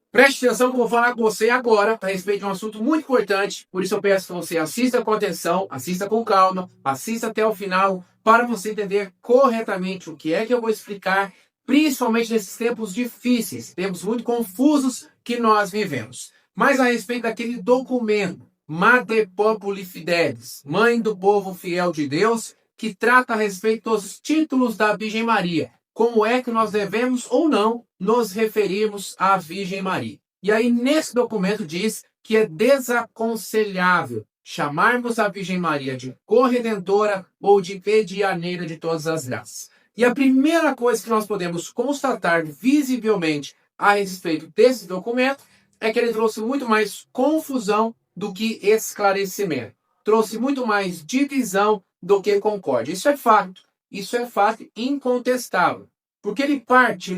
Preste atenção que eu vou falar com você agora a respeito de um assunto muito importante. Por isso eu peço que você assista com atenção, assista com calma, assista até o final para você entender corretamente o que é que eu vou explicar, principalmente nesses tempos difíceis, tempos muito confusos que nós vivemos. Mas a respeito daquele documento, Mater Populi Fidelis, Mãe do Povo Fiel de Deus, que trata a respeito dos títulos da Virgem Maria. Como é que nós devemos ou não nos referirmos à Virgem Maria. E aí, nesse documento diz que é desaconselhável chamarmos a Virgem Maria de corredentora ou de medianeira de todas as graças. E a primeira coisa que nós podemos constatar visivelmente a respeito desse documento é que ele trouxe muito mais confusão do que esclarecimento. Trouxe muito mais divisão do que concórdia. Isso é fato. Isso é fato incontestável. Porque ele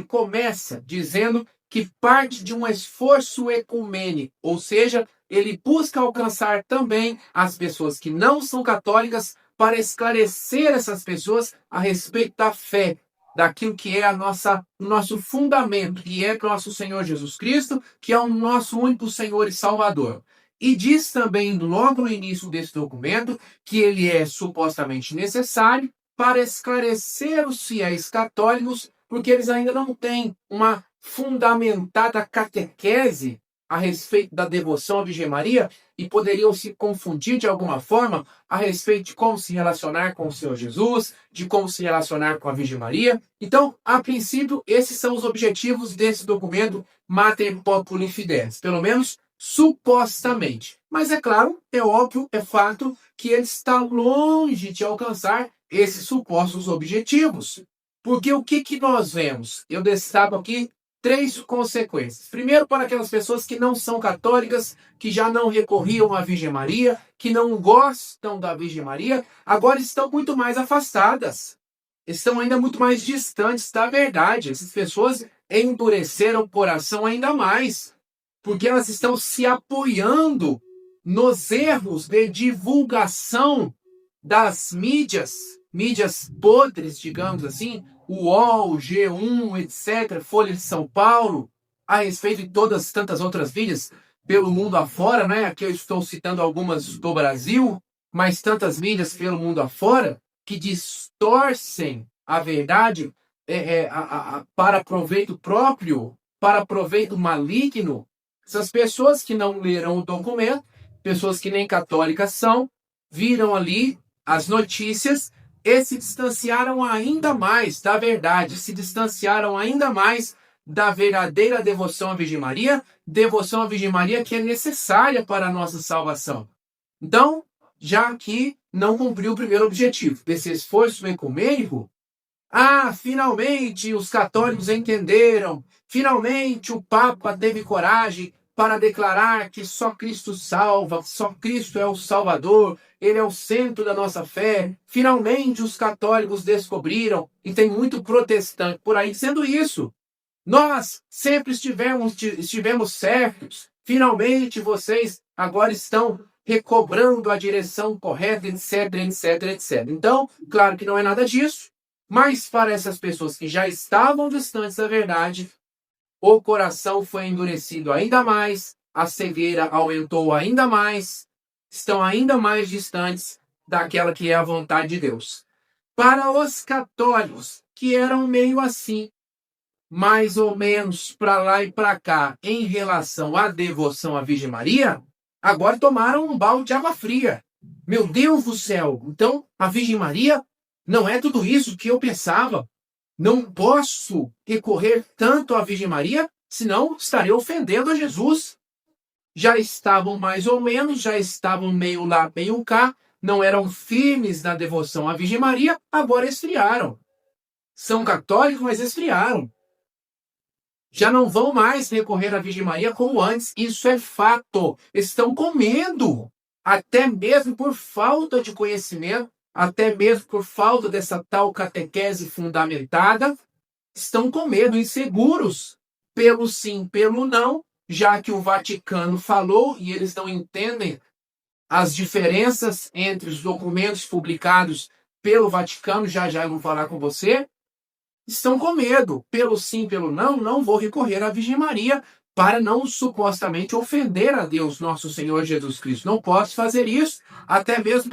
começa dizendo que parte de um esforço ecumênico, ou seja, ele busca alcançar também as pessoas que não são católicas para esclarecer essas pessoas a respeito da fé, daquilo que é o nosso fundamento, que é nosso Senhor Jesus Cristo, que é o nosso único Senhor e Salvador. E diz também, logo no início desse documento, que ele é supostamente necessário para esclarecer os fiéis católicos, porque eles ainda não têm uma fundamentada catequese a respeito da devoção à Virgem Maria e poderiam se confundir de alguma forma a respeito de como se relacionar com o Senhor Jesus, de como se relacionar com a Virgem Maria. Então, a princípio, esses são os objetivos desse documento Mater Populi Fidelis, pelo menos supostamente. Mas é claro, é óbvio, é fato que ele está longe de alcançar esses supostos objetivos. Porque o que nós vemos? Eu destaco aqui 3 consequências. Primeiro, para aquelas pessoas que não são católicas, que já não recorriam à Virgem Maria, que não gostam da Virgem Maria, agora estão muito mais afastadas. Estão ainda muito mais distantes da verdade. Essas pessoas endureceram o coração ainda mais, porque elas estão se apoiando nos erros de divulgação das mídias podres, digamos assim, o UOL, G1, etc., Folha de São Paulo, a respeito de todas tantas outras mídias pelo mundo afora, né? Aqui eu estou citando algumas do Brasil, mas tantas mídias pelo mundo afora que distorcem a verdade para proveito próprio, para proveito maligno. Essas pessoas que não leram o documento, pessoas que nem católicas são, viram ali as notícias e se distanciaram ainda mais da verdade, se distanciaram ainda mais da verdadeira devoção à Virgem Maria que é necessária para a nossa salvação. Então, já que não cumpriu o primeiro objetivo desse esforço ecumênico, finalmente os católicos entenderam, finalmente o Papa teve coragem para declarar que só Cristo salva, só Cristo é o Salvador, ele é o centro da nossa fé. Finalmente os católicos descobriram, e tem muito protestante por aí dizendo isso. Nós sempre estivemos certos. Finalmente vocês agora estão recobrando a direção correta, etc, etc, etc. Então, claro que não é nada disso, mas para essas pessoas que já estavam distantes da verdade, o coração foi endurecido ainda mais, a cegueira aumentou ainda mais, estão ainda mais distantes daquela que é a vontade de Deus. Para os católicos, que eram meio assim, mais ou menos para lá e para cá, em relação à devoção à Virgem Maria, agora tomaram um balde de água fria. Meu Deus do céu! Então, a Virgem Maria não é tudo isso que eu pensava. Não posso recorrer tanto à Virgem Maria, senão estarei ofendendo a Jesus. Já estavam mais ou menos, já estavam meio lá, meio cá, não eram firmes na devoção à Virgem Maria, agora esfriaram. São católicos, mas esfriaram. Já não vão mais recorrer à Virgem Maria como antes, isso é fato. Estão com medo, até mesmo por falta de conhecimento, até mesmo por falta dessa tal catequese fundamentada, estão com medo, inseguros, pelo sim, pelo não, já que o Vaticano falou e eles não entendem as diferenças entre os documentos publicados pelo Vaticano, já eu vou falar com você, estão com medo, pelo sim, pelo não, não vou recorrer à Virgem Maria para não supostamente ofender a Deus, nosso Senhor Jesus Cristo. Não posso fazer isso, até mesmo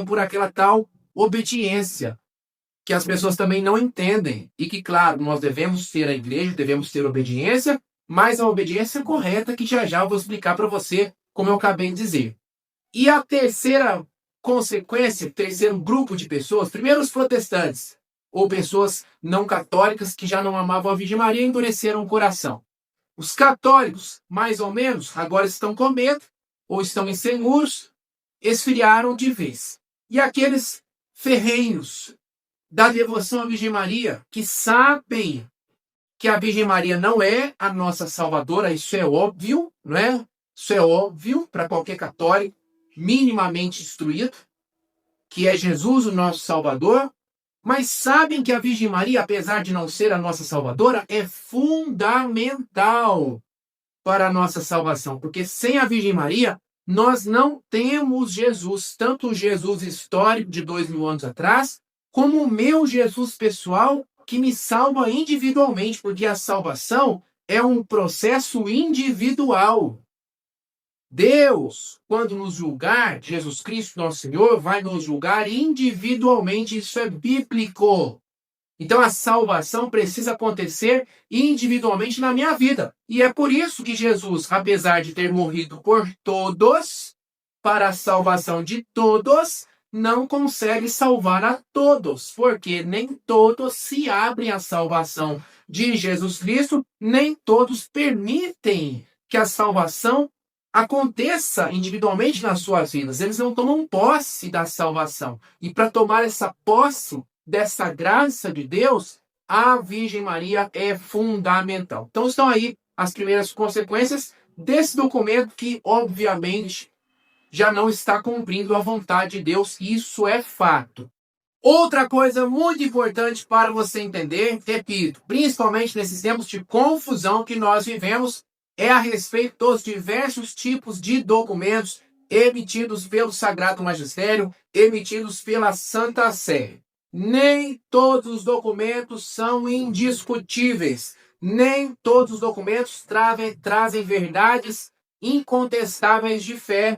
por aquela tal obediência, que as pessoas também não entendem. E que, claro, nós devemos ter a igreja, devemos ter obediência, mas a obediência correta, que já já eu vou explicar para você, como eu acabei de dizer. E a terceira consequência, o terceiro grupo de pessoas, primeiro os protestantes, ou pessoas não católicas que já não amavam a Virgem Maria e endureceram o coração. Os católicos, mais ou menos, agora estão com medo, ou estão inseguros, esfriaram de vez. E aqueles ferrenhos da devoção à Virgem Maria, que sabem que a Virgem Maria não é a nossa salvadora, isso é óbvio, não é? Isso é óbvio para qualquer católico minimamente instruído, que é Jesus o nosso Salvador, mas sabem que a Virgem Maria, apesar de não ser a nossa salvadora, é fundamental para a nossa salvação, porque sem a Virgem Maria, nós não temos Jesus, tanto o Jesus histórico de 2000 anos atrás, como o meu Jesus pessoal, que me salva individualmente, porque a salvação é um processo individual. Deus, quando nos julgar, Jesus Cristo, nosso Senhor, vai nos julgar individualmente. Isso é bíblico. Então a salvação precisa acontecer individualmente na minha vida. E é por isso que Jesus, apesar de ter morrido por todos, para a salvação de todos, não consegue salvar a todos, porque nem todos se abrem à salvação de Jesus Cristo, nem todos permitem que a salvação aconteça individualmente nas suas vidas. Eles não tomam posse da salvação. E para tomar essa posse dessa graça de Deus, a Virgem Maria é fundamental. Então estão aí as primeiras consequências desse documento que, obviamente, já não está cumprindo a vontade de Deus. Isso é fato. Outra coisa muito importante para você entender, repito, principalmente nesses tempos de confusão que nós vivemos, é a respeito dos diversos tipos de documentos emitidos pelo Sagrado Magistério, emitidos pela Santa Sé. Nem todos os documentos são indiscutíveis. Nem todos os documentos trazem verdades incontestáveis de fé,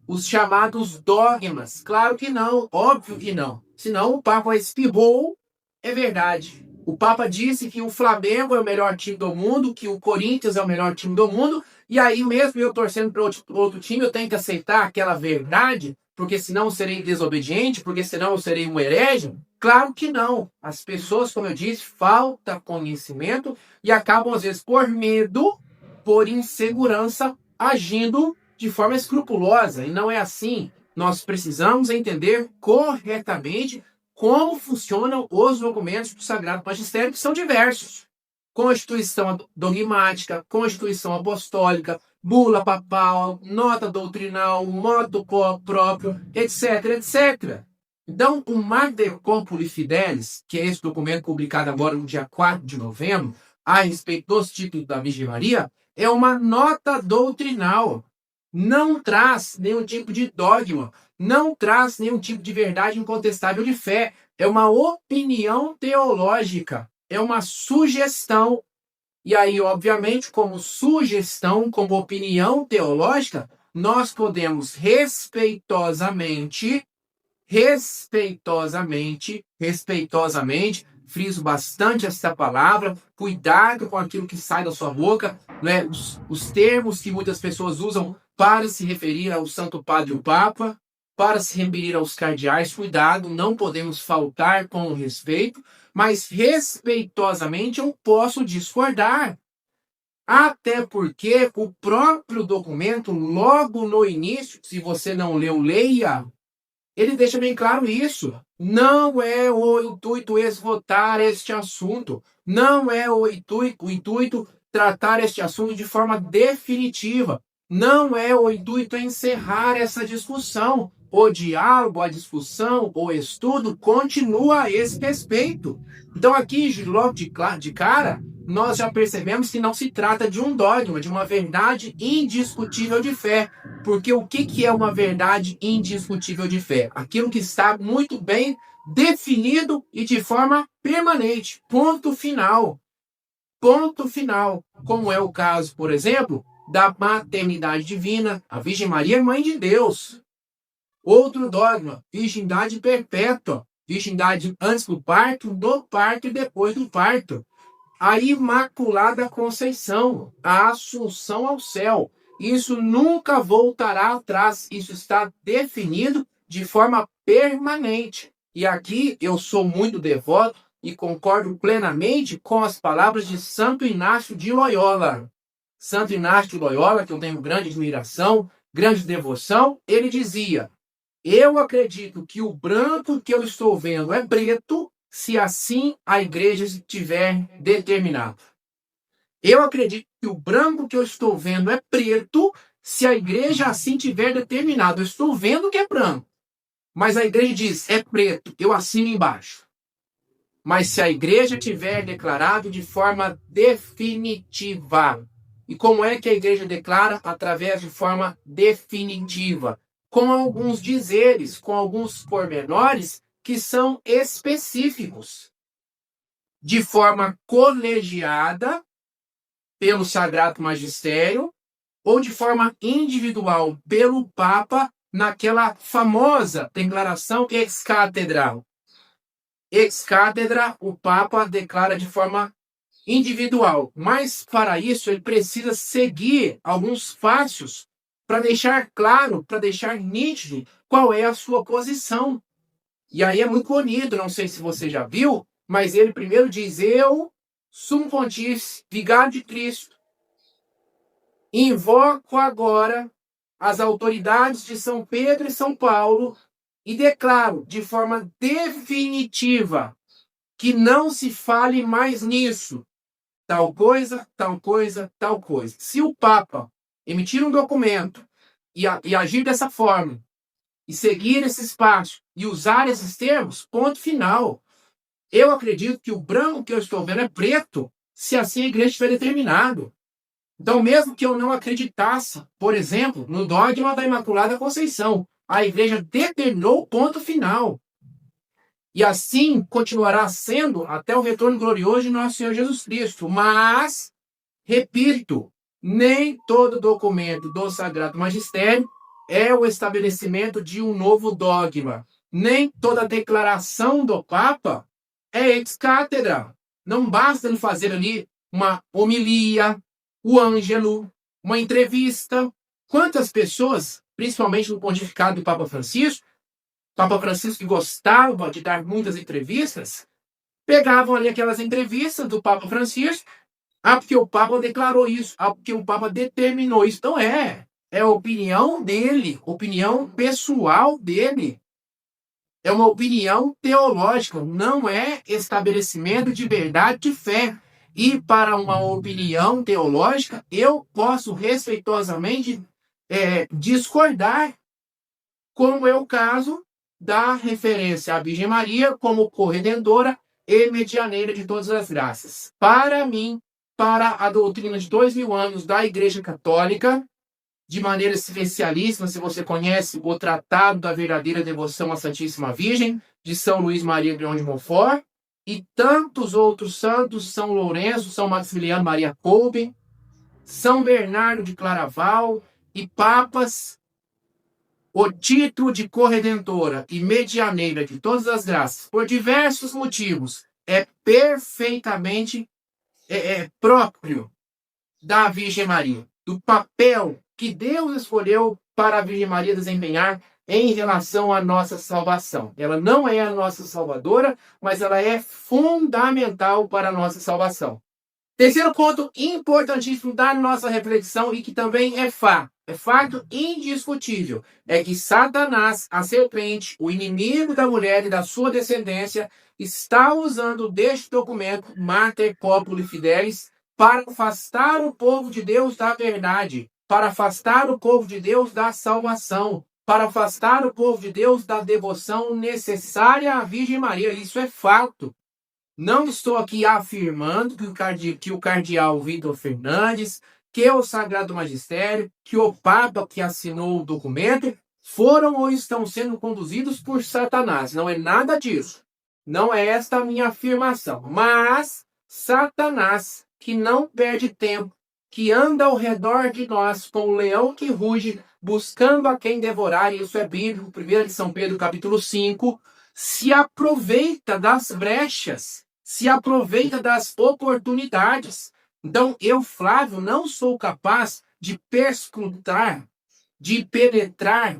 os chamados dogmas. Claro que não, óbvio que não. Senão o Papa espirrou, é verdade. O Papa disse que o Flamengo é o melhor time do mundo, que o Corinthians é o melhor time do mundo, e aí mesmo eu torcendo para outro time, eu tenho que aceitar aquela verdade, porque senão eu serei desobediente, porque senão eu serei um herege? Claro que não. As pessoas, como eu disse, falta conhecimento e acabam, às vezes, por medo, por insegurança, agindo de forma escrupulosa. E não é assim. Nós precisamos entender corretamente como funcionam os documentos do Sagrado Magistério, que são diversos. Constituição dogmática, Constituição apostólica, bula papal, nota doutrinal, moto próprio, etc, etc. Então, o Mater Corpus Fidelis, que é esse documento publicado agora no dia 4 de novembro, a respeito dos títulos da Virgem Maria, é uma nota doutrinal. Não traz nenhum tipo de dogma, não traz nenhum tipo de verdade incontestável de fé. É uma opinião teológica, é uma sugestão. E aí, obviamente, como sugestão, como opinião teológica, nós podemos respeitosamente, friso bastante essa palavra, cuidado com aquilo que sai da sua boca, né? Os termos que muitas pessoas usam para se referir ao Santo Padre e o Papa, para se referir aos cardeais, cuidado, não podemos faltar com o respeito, mas respeitosamente eu posso discordar. Até porque o próprio documento, logo no início, se você não leu, leia, ele deixa bem claro isso. Não é o intuito esgotar este assunto. Não é o intuito tratar este assunto de forma definitiva. Não é o intuito encerrar essa discussão. O diálogo, a discussão, o estudo continua a esse respeito. Então aqui, logo de cara, nós já percebemos que não se trata de um dogma, de uma verdade indiscutível de fé. Porque o que é uma verdade indiscutível de fé? Aquilo que está muito bem definido e de forma permanente. Ponto final. Ponto final. como é o caso, por exemplo, da maternidade divina. A Virgem Maria é mãe de Deus. Outro dogma, virgindade perpétua. Virgindade antes do parto, no parto e depois do parto. A Imaculada Conceição, a Assunção ao céu. Isso nunca voltará atrás. Isso está definido de forma permanente. E aqui eu sou muito devoto e concordo plenamente com as palavras de Santo Inácio de Loyola. Santo Inácio de Loyola, que eu tenho grande admiração, grande devoção, ele dizia: eu acredito que o branco que eu estou vendo é preto, se assim a igreja tiver determinado. Eu acredito que o branco que eu estou vendo é preto, se a igreja assim tiver determinado. Eu estou vendo que é branco, mas a igreja diz, é preto, eu assino embaixo. Mas se a igreja tiver declarado de forma definitiva. E como é que a igreja declara? Através de forma definitiva. Com alguns dizeres, com alguns pormenores que são específicos. De forma colegiada, pelo Sagrado Magistério, ou de forma individual, pelo Papa, naquela famosa declaração ex-cátedra. Ex-cátedra, o Papa declara de forma individual, mas para isso ele precisa seguir alguns passos para deixar claro, para deixar nítido qual é a sua posição. E aí é muito bonito, não sei se você já viu, mas ele primeiro diz, eu, sumo pontífice, vigário de Cristo, invoco agora as autoridades de São Pedro e São Paulo e declaro de forma definitiva que não se fale mais nisso. Tal coisa, tal coisa, tal coisa. Se o Papa emitir um documento e agir dessa forma, e seguir esse espaço, e usar esses termos, ponto final. Eu acredito que o branco que eu estou vendo é preto, se assim a igreja estiver determinado. Então, mesmo que eu não acreditasse, por exemplo, no dogma da Imaculada Conceição, a igreja determinou o ponto final. E assim continuará sendo até o retorno glorioso de nosso Senhor Jesus Cristo. Mas, repito, nem todo documento do Sagrado Magistério é o estabelecimento de um novo dogma. Nem toda declaração do Papa é ex-cátedra. Não basta ele fazer ali uma homilia, o ângelo, uma entrevista. Quantas pessoas, principalmente no pontificado do Papa Francisco que gostava de dar muitas entrevistas, pegavam ali aquelas entrevistas do Papa Francisco, porque o Papa declarou isso, porque o Papa determinou isso. Então é a opinião dele, opinião pessoal dele. É uma opinião teológica, não é estabelecimento de verdade de fé. E para uma opinião teológica, eu posso respeitosamente discordar, como é o caso da referência à Virgem Maria como corredentora e medianeira de todas as graças. Para mim, para a doutrina de 2000 anos da Igreja Católica, de maneira especialíssima, se você conhece o Tratado da Verdadeira Devoção à Santíssima Virgem, de São Luís Maria Grião de Montfort, e tantos outros santos, São Lourenço, São Maximiliano Maria Kolbe, São Bernardo de Claraval e papas, o título de corredentora e medianeira de todas as graças, por diversos motivos, é perfeitamente próprio da Virgem Maria, do papel que Deus escolheu para a Virgem Maria desempenhar em relação à nossa salvação. Ela não é a nossa salvadora, mas ela é fundamental para a nossa salvação. Terceiro ponto importantíssimo da nossa reflexão e que também é fato indiscutível, é que Satanás, a serpente, o inimigo da mulher e da sua descendência, está usando deste documento, Mater Populi Fidelis, para afastar o povo de Deus da verdade, para afastar o povo de Deus da salvação, para afastar o povo de Deus da devoção necessária à Virgem Maria. Isso é fato. Não estou aqui afirmando que o cardeal Vitor Fernandes, que o Sagrado Magistério, que o Papa que assinou o documento, foram ou estão sendo conduzidos por Satanás. Não é nada disso. Não é esta a minha afirmação. Mas Satanás que não perde tempo, que anda ao redor de nós com o leão que ruge, buscando a quem devorar, e isso é bíblico, 1 de São Pedro, capítulo 5, se aproveita das brechas, se aproveita das oportunidades. Então, eu, Flávio, não sou capaz de perscrutar, de penetrar,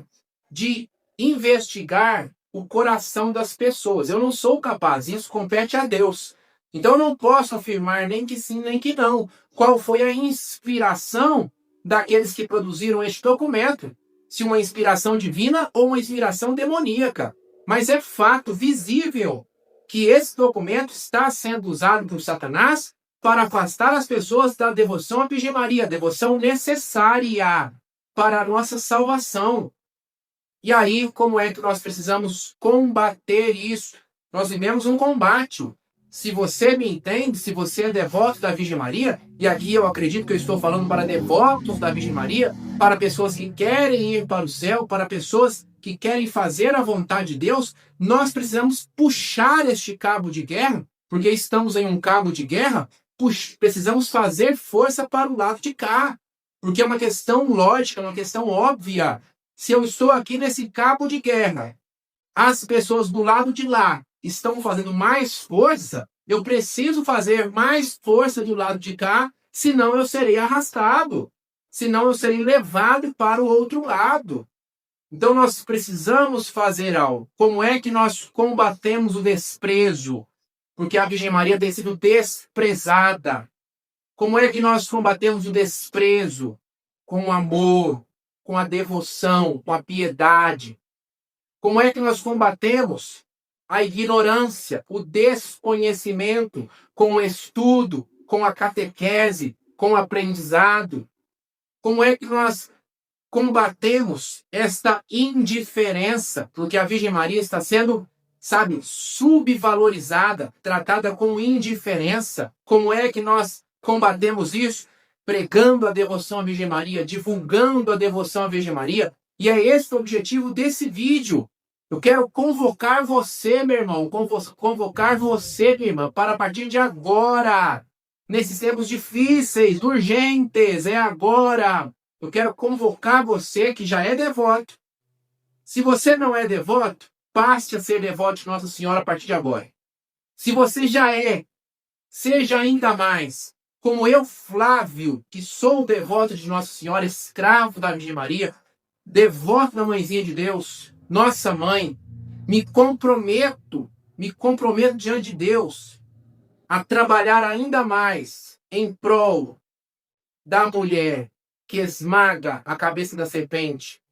de investigar o coração das pessoas. Eu não sou capaz, isso compete a Deus. Então eu não posso afirmar nem que sim, nem que não. Qual foi a inspiração daqueles que produziram este documento? Se uma inspiração divina ou uma inspiração demoníaca. Mas é fato visível que esse documento está sendo usado por Satanás para afastar as pessoas da devoção à Virgem Maria, devoção necessária para a nossa salvação. E aí, como é que nós precisamos combater isso? Nós vivemos um combate. Se você me entende, se você é devoto da Virgem Maria, e aqui eu acredito que eu estou falando para devotos da Virgem Maria, para pessoas que querem ir para o céu, para pessoas que querem fazer a vontade de Deus, nós precisamos puxar este cabo de guerra, porque estamos em um cabo de guerra, precisamos fazer força para o lado de cá, porque é uma questão lógica, uma questão óbvia. Se eu estou aqui nesse cabo de guerra, as pessoas do lado de lá estão fazendo mais força, eu preciso fazer mais força do lado de cá, senão eu serei arrastado, senão eu serei levado para o outro lado. Então nós precisamos fazer algo. Como é que nós combatemos o desprezo? Porque a Virgem Maria tem sido desprezada. Como é que nós combatemos o desprezo? Com o amor, com a devoção, com a piedade. Como é que nós combatemos a ignorância, o desconhecimento, com o estudo, com a catequese, com o aprendizado? Como é que nós combatemos esta indiferença? Porque a Virgem Maria está sendo, subvalorizada, tratada com indiferença. Como é que nós combatemos isso? Pregando a devoção à Virgem Maria, divulgando a devoção à Virgem Maria. E é esse o objetivo desse vídeo. Eu quero convocar você, meu irmão, convocar você, minha irmã, para a partir de agora, nesses tempos difíceis, urgentes, é agora. Eu quero convocar você que já é devoto. Se você não é devoto, passe a ser devoto de Nossa Senhora a partir de agora. Se você já é, seja ainda mais. Como eu, Flávio, que sou devoto de Nossa Senhora, escravo da Virgem Maria, devoto da Mãezinha de Deus, nossa mãe, me comprometo diante de Deus a trabalhar ainda mais em prol da mulher que esmaga a cabeça da serpente.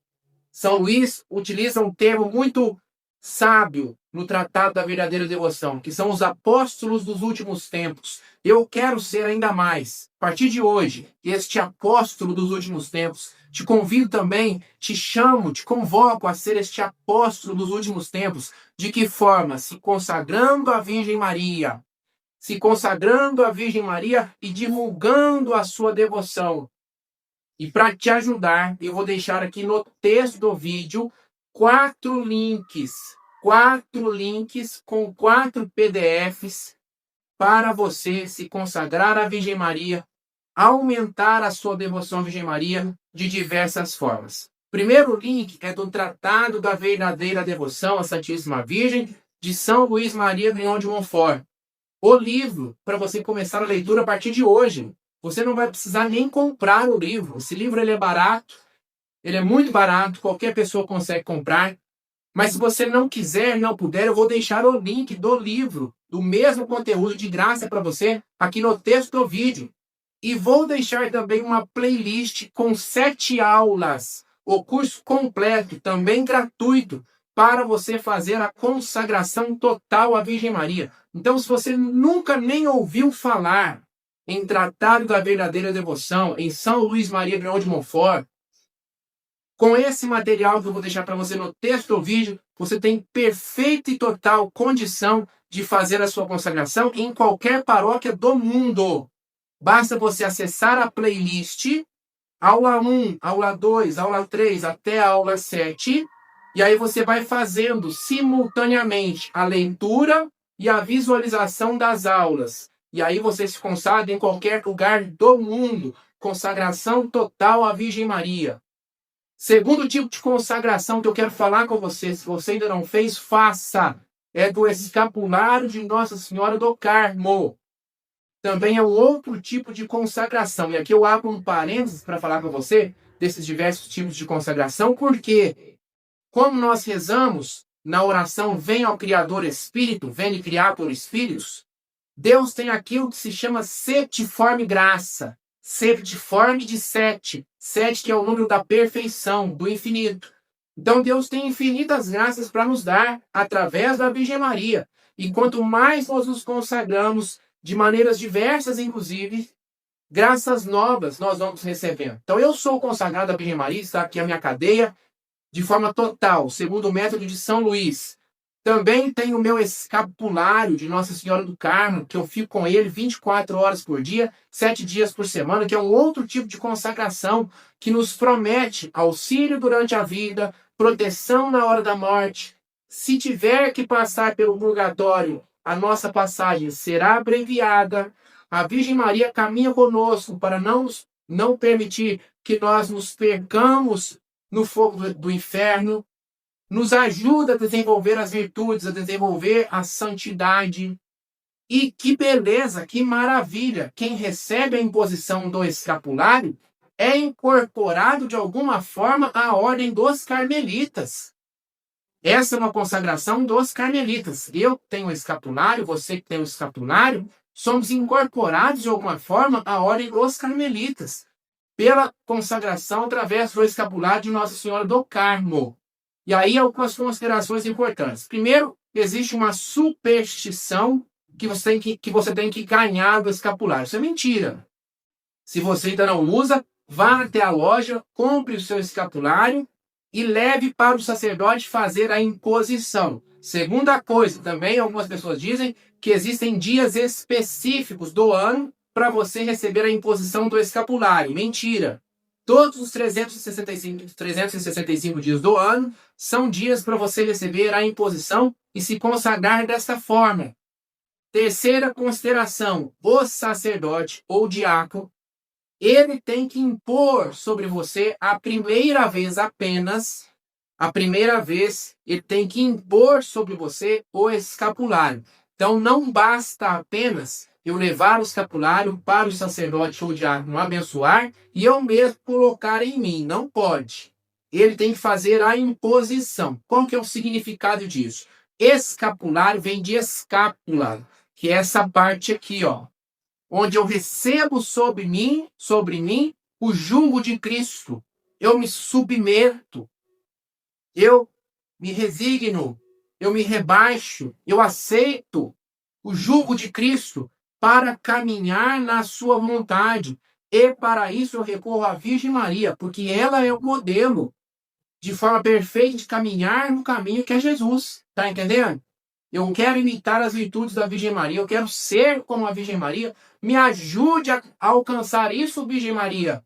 São Luís utiliza um termo muito sábio no Tratado da Verdadeira Devoção, que são os apóstolos dos últimos tempos. Eu quero ser ainda mais, a partir de hoje, este apóstolo dos últimos tempos. Te convido também, te chamo, te convoco a ser este apóstolo dos últimos tempos. De que forma? Se consagrando à Virgem Maria. Se consagrando à Virgem Maria e divulgando a sua devoção. E para te ajudar, eu vou deixar aqui no texto do vídeo 4 links com 4 PDFs para você se consagrar à Virgem Maria, aumentar a sua devoção à Virgem Maria de diversas formas. Primeiro link é do Tratado da Verdadeira Devoção à Santíssima Virgem, de São Luís Maria Grignon de Montfort. O livro, para você começar a leitura a partir de hoje. Você não vai precisar nem comprar o livro. Esse livro ele é barato, ele é muito barato, qualquer pessoa consegue comprar. Mas se você não quiser, não puder, eu vou deixar o link do livro, do mesmo conteúdo de graça para você, aqui no texto do vídeo. E vou deixar também uma playlist com 7 aulas, o curso completo, também gratuito, para você fazer a consagração total à Virgem Maria. Então, se você nunca nem ouviu falar em Tratado da Verdadeira Devoção, em São Luís Maria Grignon de Montfort, com esse material que eu vou deixar para você no texto do vídeo, você tem perfeita e total condição de fazer a sua consagração em qualquer paróquia do mundo. Basta você acessar a playlist, aula 1, aula 2, aula 3, até a aula 7, e aí você vai fazendo simultaneamente a leitura e a visualização das aulas. E aí você se consagra em qualquer lugar do mundo. Consagração total à Virgem Maria. Segundo tipo de consagração que eu quero falar com você, se você ainda não fez, faça. É do escapulário de Nossa Senhora do Carmo. Também é um outro tipo de consagração. E aqui eu abro um parênteses para falar com você desses diversos tipos de consagração, porque como nós rezamos na oração Vem ao Criador Espírito, Veni Creator Spiritus, Deus tem aquilo que se chama septiforme graça. Septiforme de sete. Sete que é o número da perfeição, do infinito. Então Deus tem infinitas graças para nos dar através da Virgem Maria. E quanto mais nós nos consagramos, de maneiras diversas, inclusive, graças novas nós vamos recebendo. Então eu sou consagrado à Virgem Maria, está aqui a minha cadeia, de forma total, segundo o método de São Luís. Também tenho o meu escapulário de Nossa Senhora do Carmo, que eu fico com ele 24 horas por dia, 7 dias por semana, que é um outro tipo de consagração que nos promete auxílio durante a vida, proteção na hora da morte. Se tiver que passar pelo purgatório, a nossa passagem será abreviada. A Virgem Maria caminha conosco para não permitir que nós nos percamos no fogo do inferno. Nos ajuda a desenvolver as virtudes, a desenvolver a santidade. E que beleza, que maravilha! Quem recebe a imposição do escapulário é incorporado de alguma forma à ordem dos carmelitas. Essa é uma consagração dos carmelitas. Eu tenho o escapulário, você que tem o escapulário, somos incorporados de alguma forma à ordem dos carmelitas, pela consagração através do escapulário de Nossa Senhora do Carmo. E aí algumas considerações importantes. Primeiro, existe uma superstição que você tem que ganhar do escapulário. Isso é mentira. Se você ainda não usa, vá até a loja, compre o seu escapulário e leve para o sacerdote fazer a imposição. Segunda coisa, também algumas pessoas dizem que existem dias específicos do ano para você receber a imposição do escapulário. Mentira. Todos os 365 dias do ano são dias para você receber a imposição e se consagrar desta forma. Terceira consideração, o sacerdote ou diácono, ele tem que impor sobre você a primeira vez apenas, ele tem que impor sobre você o escapulário. Então não basta apenas eu levar o escapulário para o sacerdote ou diácono abençoar e eu mesmo colocar em mim. Não pode. Ele tem que fazer a imposição. Qual que é o significado disso? Escapulário vem de escápula, que é essa parte aqui, ó, onde eu recebo sobre mim, o jugo de Cristo. Eu me submeto. Eu me resigno. Eu me rebaixo. Eu aceito o jugo de Cristo para caminhar na sua vontade. E para isso eu recorro à Virgem Maria, porque ela é o modelo de forma perfeita de caminhar no caminho que é Jesus. Tá entendendo? Eu quero imitar as virtudes da Virgem Maria, eu quero ser como a Virgem Maria. Me ajude a alcançar isso, Virgem Maria.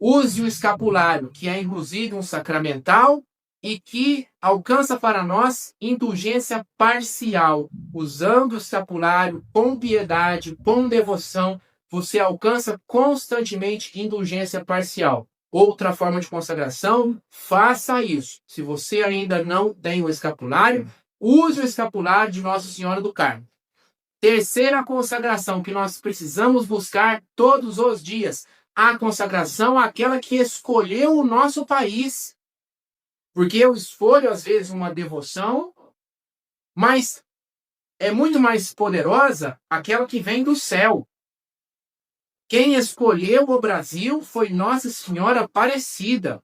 Use o escapulário, que é inclusive um sacramental e que alcança para nós indulgência parcial. Usando o escapulário com piedade, com devoção, você alcança constantemente indulgência parcial. Outra forma de consagração, faça isso. Se você ainda não tem o escapulário, use o escapulário de Nossa Senhora do Carmo. Terceira consagração que nós precisamos buscar todos os dias. A consagração àquela que escolheu o nosso país. Porque eu escolho, às vezes, uma devoção, mas é muito mais poderosa aquela que vem do céu. Quem escolheu o Brasil foi Nossa Senhora Aparecida.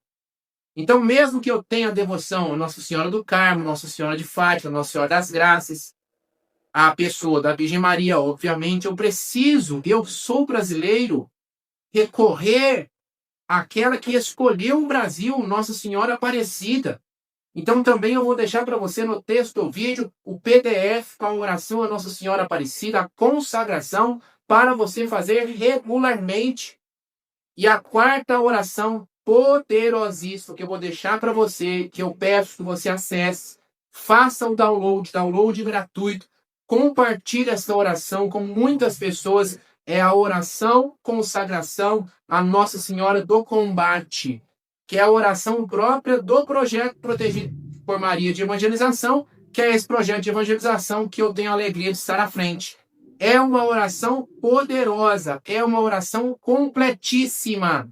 Então, mesmo que eu tenha devoção a Nossa Senhora do Carmo, Nossa Senhora de Fátima, Nossa Senhora das Graças, a pessoa da Virgem Maria, obviamente, eu sou brasileiro, recorrer àquela que escolheu o Brasil, Nossa Senhora Aparecida. Então, também eu vou deixar para você no texto do vídeo o PDF com a oração a Nossa Senhora Aparecida, a consagração, para você fazer regularmente. E a quarta oração poderosíssima que eu vou deixar para você, que eu peço que você acesse, faça o download gratuito, compartilhe essa oração com muitas pessoas. É a oração consagração à Nossa Senhora do Combate, que é a oração própria do projeto Protegido por Maria de Evangelização, que é esse projeto de evangelização que eu tenho a alegria de estar à frente. É uma oração poderosa, é uma oração completíssima.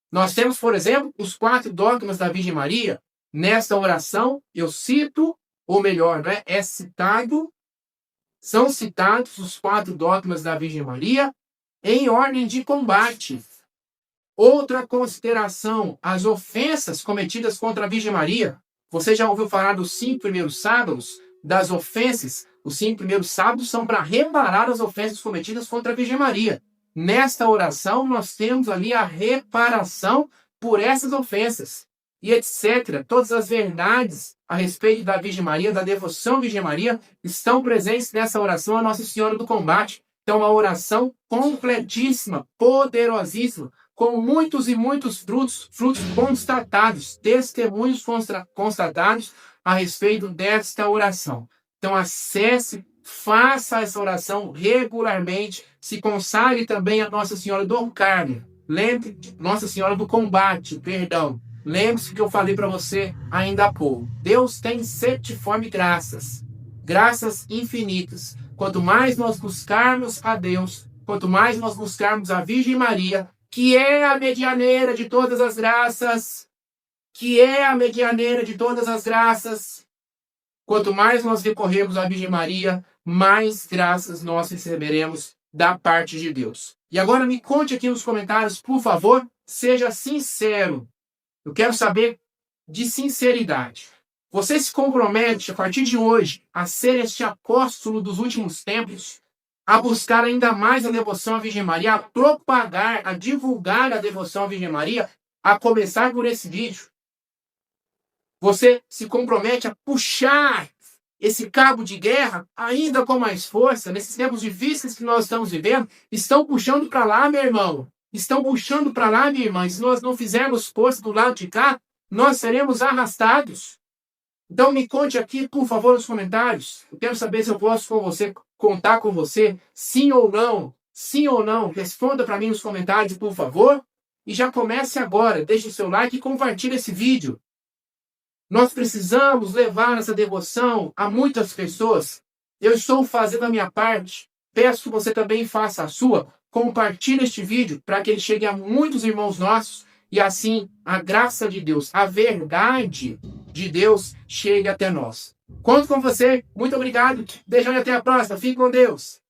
Nós temos, por exemplo, os 4 dogmas da Virgem Maria. Nesta oração, eu cito, ou melhor, né, são citados os 4 dogmas da Virgem Maria em ordem de combate. Outra consideração, as ofensas cometidas contra a Virgem Maria. Você já ouviu falar dos 5 primeiros sábados? Das ofensas? Os 5 primeiros sábados são para reparar as ofensas cometidas contra a Virgem Maria. Nesta oração, nós temos ali a reparação por essas ofensas. E etc. Todas as verdades a respeito da Virgem Maria, da devoção à Virgem Maria, estão presentes nessa oração a Nossa Senhora do Combate. Então, uma oração completíssima, poderosíssima, com muitos e muitos frutos constatados, testemunhos constatados a respeito desta oração. Então, acesse, faça essa oração regularmente, se consagre também a Nossa Senhora do Carmo. Lembre, Nossa Senhora do Combate, perdão. Lembre-se que eu falei para você ainda há pouco. Deus tem septiforme graças, graças infinitas. Quanto mais nós buscarmos a Deus, quanto mais nós buscarmos a Virgem Maria, que é a medianeira de todas as graças, quanto mais nós recorrermos à Virgem Maria, mais graças nós receberemos da parte de Deus. E agora me conte aqui nos comentários, por favor, seja sincero. Eu quero saber de sinceridade. Você se compromete, a partir de hoje, a ser este apóstolo dos últimos tempos, a buscar ainda mais a devoção à Virgem Maria, a propagar, a divulgar a devoção à Virgem Maria, a começar por esse vídeo? Você se compromete a puxar esse cabo de guerra ainda com mais força, nesses tempos difíceis que nós estamos vivendo? Estão puxando para lá, meu irmão. Estão puxando para lá, minha irmã. Se nós não fizermos força do lado de cá, nós seremos arrastados. Então me conte aqui, por favor, nos comentários. Eu quero saber se eu posso contar com você, sim ou não. Sim ou não. Responda para mim nos comentários, por favor. E já comece agora. Deixe o seu like e compartilhe esse vídeo. Nós precisamos levar essa devoção a muitas pessoas. Eu estou fazendo a minha parte. Peço que você também faça a sua. Compartilhe este vídeo para que ele chegue a muitos irmãos nossos e assim a graça de Deus, a verdade de Deus chegue até nós. Conto com você. Muito obrigado. Beijão e até a próxima. Fique com Deus.